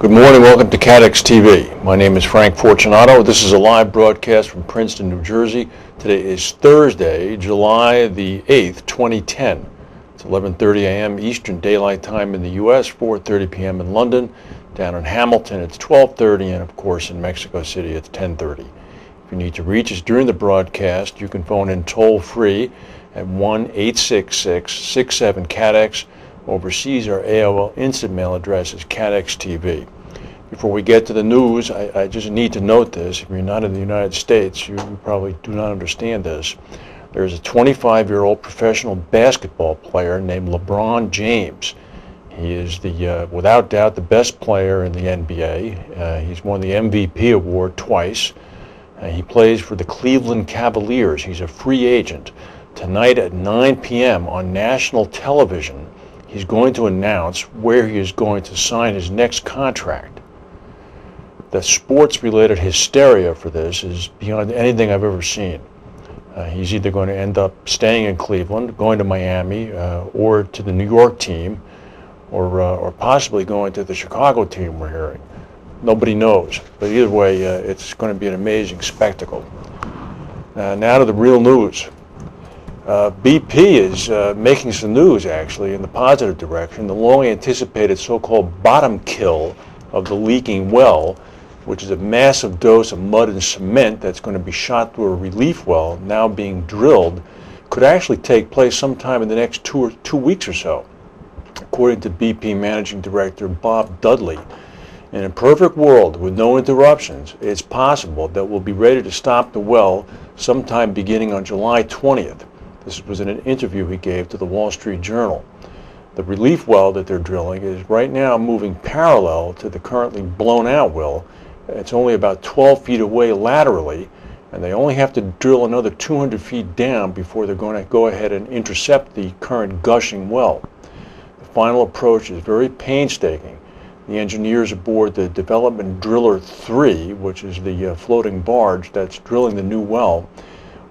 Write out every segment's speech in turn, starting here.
Good morning, welcome to CATEX-TV. My name is Frank Fortunato. This is a live broadcast from Princeton, New Jersey. Today is Thursday, July the 8th, 2010. It's 11:30 a.m. Eastern Daylight Time in the U.S., 4:30 p.m. in London. Down in Hamilton, it's 12:30, and of course in Mexico City, it's 10:30. If you need to reach us during the broadcast, you can phone in toll-free at 1-866-67-CATEX. Overseas, our AOL instant mail address is CATEX-TV. Before we get to the news, I just need to note this. If you're not in the United States, you probably do not understand this. There's a 25-year-old professional basketball player named LeBron James. He is without doubt, the best player in the NBA. He's won the MVP award twice. He plays for the Cleveland Cavaliers. He's a free agent. Tonight at 9 p.m. on national television, he's going to announce where he is going to sign his next contract. The sports-related hysteria for this is beyond anything I've ever seen. He's either going to end up staying in Cleveland, going to Miami, or to the New York team, or possibly going to the Chicago team, we're hearing. Nobody knows, but either way, it's going to be an amazing spectacle. Now to the real news. BP is making some news, actually, in the positive direction. The long-anticipated so-called bottom kill of the leaking well, which is a massive dose of mud and cement that's going to be shot through a relief well now being drilled, could actually take place sometime in the next two weeks or so, according to BP Managing Director Bob Dudley. In a perfect world with no interruptions, it's possible that we'll be ready to stop the well sometime beginning on July 20th. This was in an interview he gave to the Wall Street Journal. The relief well that they're drilling is right now moving parallel to the currently blown out well. It's only about 12 feet away laterally, and they only have to drill another 200 feet down before they're going to go ahead and intercept the current gushing well. The final approach is very painstaking. The engineers aboard the Development Driller 3, which is the floating barge that's drilling the new well,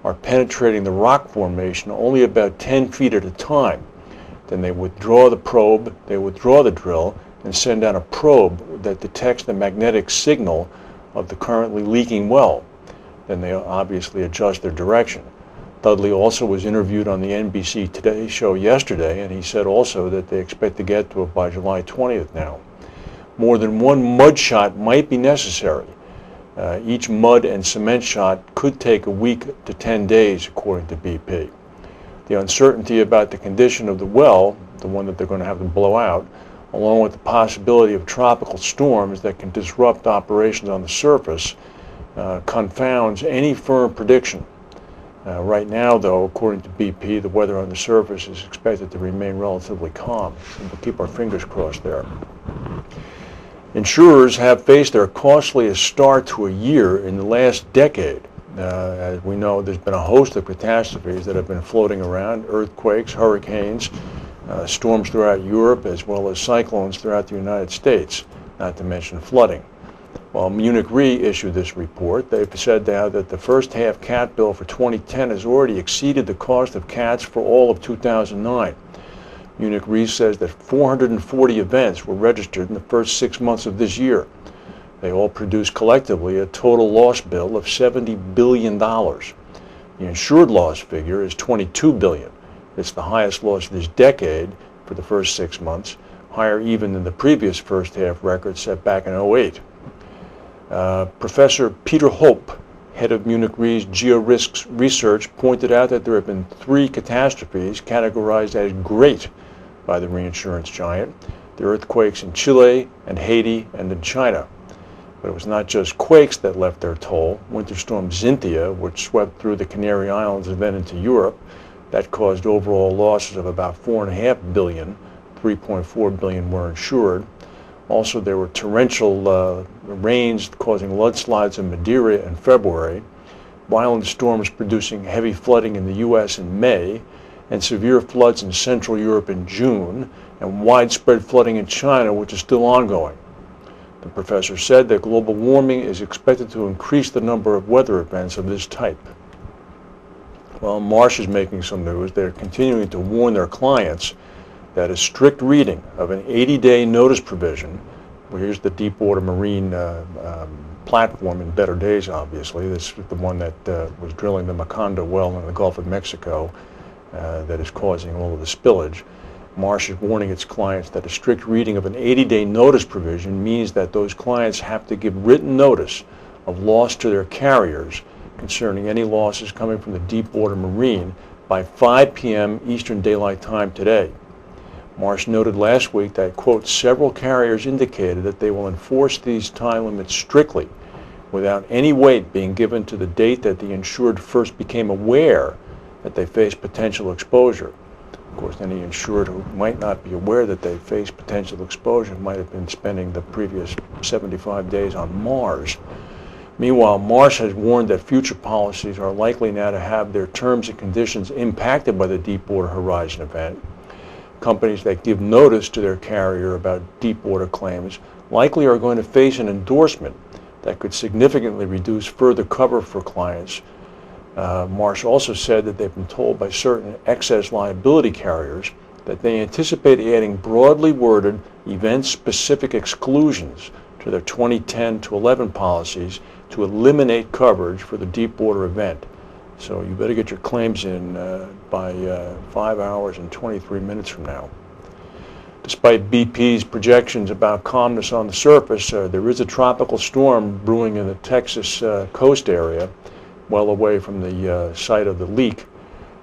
are penetrating the rock formation only about 10 feet at a time. Then they withdraw the probe, they withdraw the drill, and send out a probe that detects the magnetic signal of the currently leaking well. Then they obviously adjust their direction. Dudley also was interviewed on the NBC Today show yesterday, and he said also that they expect to get to it by July 20th now. More than one mud shot might be necessary. Each mud and cement shot could take a week to 10 days, according to BP. The uncertainty about the condition of the well, the one that they're going to have to blow out, along with the possibility of tropical storms that can disrupt operations on the surface, confounds any firm prediction. Right now, though, according to BP, the weather on the surface is expected to remain relatively calm, and we'll keep our fingers crossed there. Insurers have faced their costliest start to a year in the last decade. As we know, there's been a host of catastrophes that have been floating around: earthquakes, hurricanes, storms throughout Europe, as well as cyclones throughout the United States, not to mention flooding. While Munich Re issued this report, they've said now that the first half cat bill for 2010 has already exceeded the cost of cats for all of 2009. Munich Re says that 440 events were registered in the first 6 months of this year. They all produced collectively a total loss bill of $70 billion. The insured loss figure is $22 billion. It's the highest loss this decade for the first 6 months, higher even than the previous first half record set back in 2008. Professor Peter Hope, head of Munich Re's Georisks Research, pointed out that there have been 3 catastrophes categorized as great by the reinsurance giant: the earthquakes in Chile and Haiti and in China. But it was not just quakes that left their toll. Winter Storm Xynthia, which swept through the Canary Islands and then into Europe, that caused overall losses of about $4.5 billion. $3.4 billion were insured. Also, there were torrential rains causing mudslides in Madeira in February, violent storms producing heavy flooding in the U.S. in May, and severe floods in Central Europe in June, and widespread flooding in China, which is still ongoing. The professor said that global warming is expected to increase the number of weather events of this type. Well, Marsh is making some news. They're continuing to warn their clients that a strict reading of an 80-day notice provision Well, here's the Deepwater Marine platform in better days, obviously. This is the one that was drilling the Macondo well in the Gulf of Mexico that is causing all of the spillage. Marsh is warning its clients that a strict reading of an 80-day notice provision means that those clients have to give written notice of loss to their carriers concerning any losses coming from the Deepwater Marine by 5 p.m. Eastern Daylight Time today. Marsh noted last week that, quote, several carriers indicated that they will enforce these time limits strictly without any weight being given to the date that the insured first became aware that they faced potential exposure. Of course, any insured who might not be aware that they face potential exposure might have been spending the previous 75 days on Mars. Meanwhile, Marsh has warned that future policies are likely now to have their terms and conditions impacted by the Deepwater Horizon event. Companies that give notice to their carrier about deepwater claims likely are going to face an endorsement that could significantly reduce further cover for clients. Marsh also said that they've been told by certain excess liability carriers that they anticipate adding broadly worded event-specific exclusions to their 2010 to 11 policies to eliminate coverage for the Deepwater event. So you better get your claims in by 5 hours and 23 minutes from now. Despite BP's projections about calmness on the surface, there is a tropical storm brewing in the Texas coast area, well away from the site of the leak.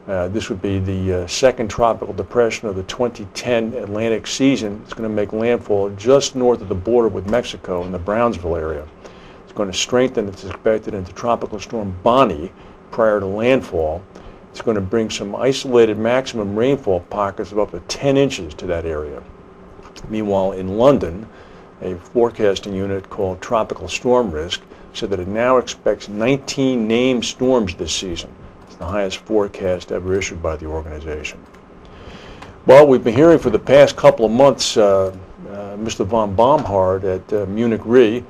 This would be the second tropical depression of the 2010 Atlantic season. It's going to make landfall just north of the border with Mexico in the Brownsville area. It's going to strengthen, it's expected, into Tropical Storm Bonnie prior to landfall. It's going to bring some isolated maximum rainfall pockets of up to 10 inches to that area. Meanwhile, in London, a forecasting unit called Tropical Storm Risk said that it now expects 19 named storms this season. It's the highest forecast ever issued by the organization. Well, we've been hearing for the past couple of months Mr. von Baumhard at Munich Re,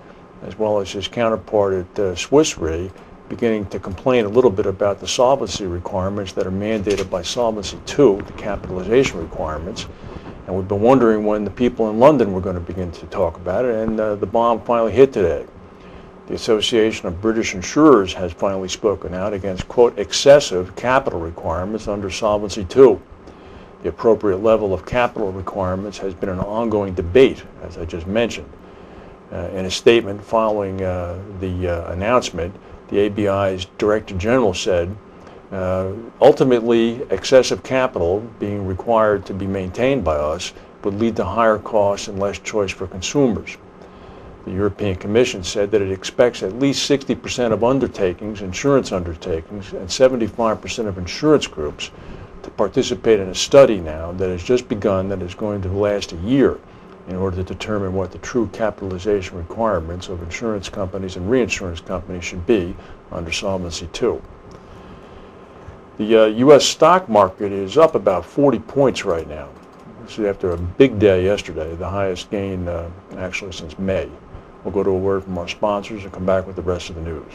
as well as his counterpart at Swiss Re, beginning to complain a little bit about the solvency requirements that are mandated by Solvency II, the capitalization requirements. And we've been wondering when the people in London were going to begin to talk about it, and the bomb finally hit today. The Association of British Insurers has finally spoken out against, quote, excessive capital requirements under Solvency II. The appropriate level of capital requirements has been an ongoing debate, as I just mentioned. In a statement following the announcement, the ABI's Director General said, ultimately, excessive capital being required to be maintained by us would lead to higher costs and less choice for consumers. The European Commission said that it expects at least 60% of undertakings, insurance undertakings, and 75% of insurance groups to participate in a study now that has just begun that is going to last a year in order to determine what the true capitalization requirements of insurance companies and reinsurance companies should be under Solvency II. The U.S. stock market is up about 40 points right now. This is after a big day yesterday, the highest gain actually since May. We'll go to a word from our sponsors and come back with the rest of the news.